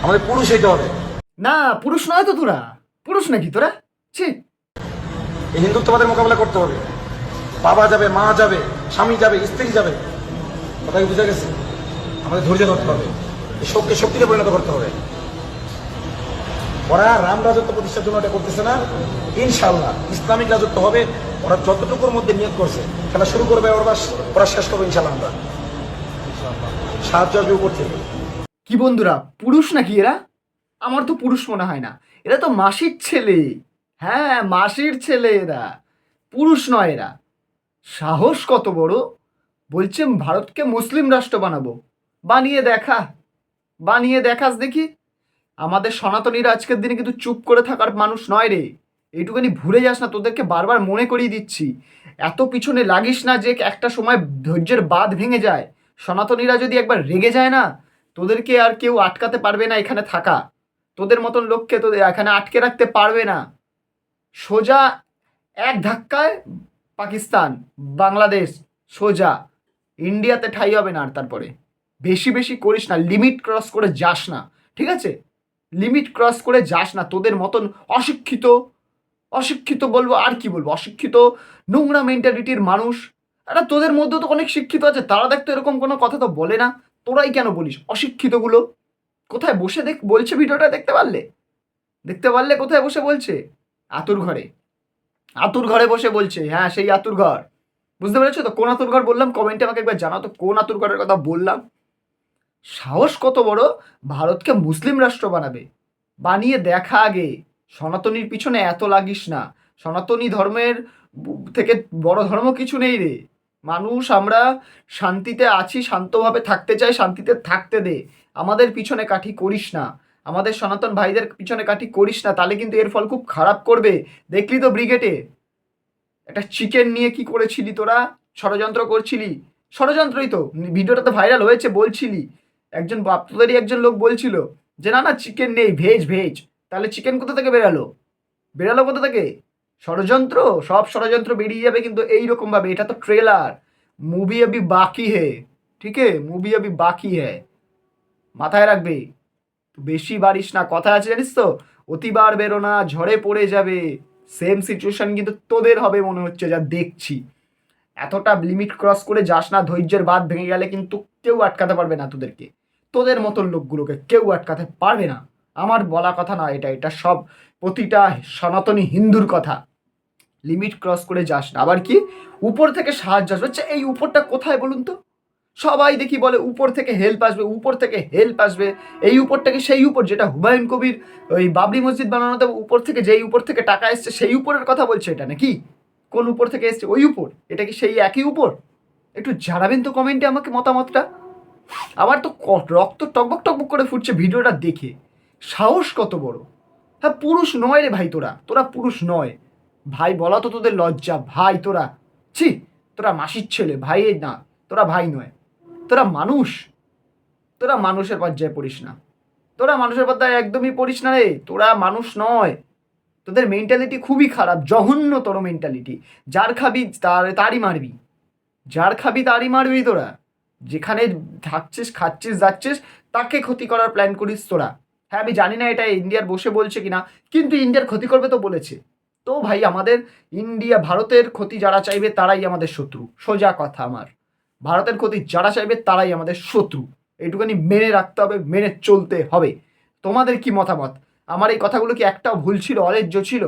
আমাদের পুরুষ হইতে হবে। না পুরুষ নয় তো তোরা, পুরুষ নাকি তোরা? ছি। এই হিন্দুত্ববাদের মোকাবেলা করতে হবে। বাবা যাবে, মা যাবে, স্বামী যাবে, স্ত্রী যাবে, কথা কি বুঝে গেছে? আমাদের ধৈর্য ধরতে হবে, এই শোককে শক্তিতে পরিণত করতে হবে। ওরা রাম রাজত্ব প্রতিষ্ঠার জন্য এটা করতেছে না, ইনশাল্লাহ ইসলামিক রাজত্ব হবে। ওরা যতটুকুর মধ্যে নিয়োগ করছে খেলা শুরু করবে, ওরা শেষ করবে ইনশাল্লাহ। আমরা সাহায্য আসবে উপর থেকে। কি বন্ধুরা, পুরুষ নাকি এরা? আমার তো পুরুষ মনে হয় না, এরা তো মাসির ছেলে। হ্যাঁ, মাসির ছেলে এরা, পুরুষ নয় এরা। সাহস কত বড়! বলছে ভারতকে মুসলিম রাষ্ট্র বানাবো। বানিয়ে দেখা, বানিয়ে দেখাস দেখি। আমাদের সনাতনীরা আজকের দিনে কিন্তু চুপ করে থাকার মানুষ নয় রে। এইটুখানি ভুলে যাস না, তোদেরকে বারবার মনে করিয়ে দিচ্ছি। এত পিছনে লাগিস না যে একটা সময় ধৈর্যের বাঁধ ভেঙে যায়। সনাতনীরা যদি একবার রেগে যায় না, তোদেরকে আর কেউ আটকাতে পারবে না এখানে থাকা। তোদের মতন লোককে তোদের এখানে আটকে রাখতে পারবে না। সোজা এক ধাক্কায় পাকিস্তান, বাংলাদেশ, সোজা ইন্ডিয়াতে ঠাঁই হবে না। আর তারপরে বেশি বেশি করিস না, লিমিট ক্রস করে যাস না, ঠিক আছে? লিমিট ক্রস করে যাস না। তোদের মতন অশিক্ষিত, অশিক্ষিত বলবো আর কি বলবো, অশিক্ষিত নোংরা মেন্টালিটির মানুষ। আরে তোদের মধ্যেও তো অনেক শিক্ষিত আছে, তারা দেখতো এরকম কোনো কথা তো বলে না। তোরাই কেন বলিস অশিক্ষিতগুলো? কোথায় বসে বলছে ভিডিওটা দেখতে পারলে? দেখতে পারলে কোথায় বসে বলছে? আতুর ঘরে, আতুর ঘরে বসে বলছে। হ্যাঁ, সেই আতুর ঘর। বুঝতে পেরেছো তো? কোন আতুর ঘর বললাম কমেন্টে আমাকে একবার জানাও তো, কোন আতুর ঘরের কথা বললাম। সাহস কত বড়, ভারতকে মুসলিম রাষ্ট্র বানাবে। বানিয়ে দেখা আগে। সনাতনীর পিছনে এত লাগিস না। সনাতনী ধর্মের থেকে বড় ধর্ম কিছু নেই রে। মানুষ আমরা শান্তিতে আছি, শান্তভাবে থাকতে চাই, শান্তিতে থাকতে দে। আমাদের পিছনে কাঠি করিস না, আমাদের সনাতন ভাইদের পিছনে কাঠি করিস না, তাহলে কিন্তু এর ফল খুব খারাপ করবে। দেখলি তো ব্রিগেডে একটা চিকেন নিয়ে কি করেছিলি তোরা? ষড়যন্ত্র করছিলি। ষড়যন্ত্রই তো, ভিডিওটা তো ভাইরাল হয়েছে। বলছিলি একজন তোদেরই একজন লোক বলছিল যে না না চিকেন নেই, ভেজ ভেজ। তাহলে চিকেন কোথা থেকে বেরালো? বেরালো কোথা থেকে? ষড়যন্ত্র, সব ষড়যন্ত্র বেরিয়ে যাবে কিন্তু এইরকম ভাবে। এটা তো ট্রেলার, মুভি अभी বাকি है, ঠিক है? মুভি अभी বাকি है, মাথায় রাখবে। বেশি বাড়িস না, কথা আছে জানিস তো, অতিবার বেরো না, ঝড়ে পড়ে যাবে। সেম সিচুয়েশন কিন্তু তোদের হবে মনে হচ্ছে, যা দেখছি। এতটা লিমিট ক্রস করে যাস না, ধৈর্যের বাঁধ ভেঙে গেলে কিন্তু কেউ আটকাতে পারবে না তোদেরকে। তোদের মতন লোকগুলোকে কেউ আটকাতে পারবে না। আমার বলা কথা না এটা, এটা সব প্রতিটা সনাতনী হিন্দুর কথা। লিমিট ক্রস করে যাস না। আবার কি উপর থেকে সাহায্য আসবে? আচ্ছা, এই উপরটা কোথায় বলুন তো? সবাই দেখি বলে উপর থেকে হেল্প আসবে, উপর থেকে হেল্প আসবে। এই উপরটা কি সেই উপর যেটা হুমায়ুন কবির ওই বাবরি মসজিদ বানানোতে উপর থেকে, যেই উপর থেকে টাকা এসছে সেই উপরের কথা বলছে এটা নাকি? কোন উপর থেকে এসছে ওই উপর? এটা কি সেই একই উপর? একটু জানাবেন তো কমেন্টে আমাকে মতামতটা। আমার তো রক্ত টকবক টকবক করে ফুটছে ভিডিওটা দেখে। সাহস কত বড়! হ্যাঁ, পুরুষ নয় রে ভাই, তোরা তোরা পুরুষ নয় ভাই। বলা তো তোদের লজ্জা ভাই। তোরা ছি, তোরা মাসির ছেলে, ভাই না, তোরা ভাই নয়, তোরা মানুষ। তোরা মানুষের পর্যায়ে পড়িস না, তোরা মানুষের পর্যায়ে একদমই পড়িস না রে। তোরা মানুষ নয়, তোদের মেন্টালিটি খুবই খারাপ, জঘন্যতর মেন্টালিটি। যার খাবি তারই মারবি, যার খাবি তারই মারবি তোরা। যেখানে থাকছিস, খাচ্ছিস, যাচ্ছিস, তাকে ক্ষতি করার প্ল্যান করিস তোরা। হ্যাঁ, আমি জানি না এটা ইন্ডিয়ার বসে বলছে কিনা, কিন্তু ইন্ডিয়ার ক্ষতি করবে তো বলেছে। তো ভাই আমাদের ভারতের ক্ষতি যারা চাইবে তারাই আমাদের শত্রু। সোজা কথা আমার, ভারতের ক্ষতি যারা চাইবে তারাই আমাদের শত্রু। এইটুখানি মেনে রাখতে হবে, মেনে চলতে হবে। তোমাদের কি মতামত? আমার এই কথাগুলো কি একটাও ভুল ছিল, অলেজ্জ ছিল?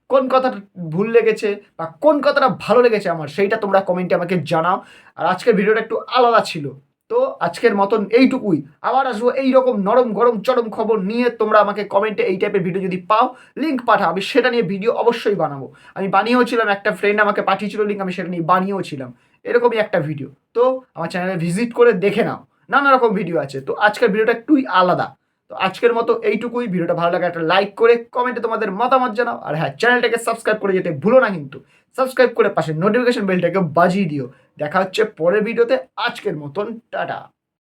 কোন কথাটা ভুল লেগেছে বা কোন কথাটা ভালো লেগেছে আমার, সেইটা তোমরা কমেন্টে আমাকে জানাও। আর আজকের ভিডিওটা একটু আলাদা ছিল, তো আজকের মতন এইটুকুই। আবার আসবো এইরকম নরম গরম চরম খবর নিয়ে। তোমরা আমাকে কমেন্টে এই টাইপের ভিডিও যদি পাও, লিঙ্ক পাঠাও, আমি সেটা নিয়ে ভিডিও অবশ্যই বানাবো। আমি বানিয়েও ছিলাম, একটা ফ্রেন্ড আমাকে পাঠিয়েছিল লিঙ্ক, আমি সেটা নিয়ে বানিয়েও ছিলাম এরকমই একটা ভিডিও। তো আমার চ্যানেলে ভিজিট করে দেখে নাও, নানা রকম ভিডিও আছে। তো আজকের ভিডিওটা একটুই আলাদা। তো আজকের মতো এইটুকুই। ভিডিওটা ভালো লাগে একটা লাইক করে কমেন্টে তোমাদের মতামত জানাও। আর হ্যাঁ, চ্যানেলটাকে সাবস্ক্রাইব করে যেতে ভুলো না কিন্তু। সাবস্ক্রাইব করে পাশে নোটিফিকেশন বেলটাকে বাজিয়ে দিও। দেখা হচ্ছে পরের ভিডিওতে। আজকের মতন টাটা।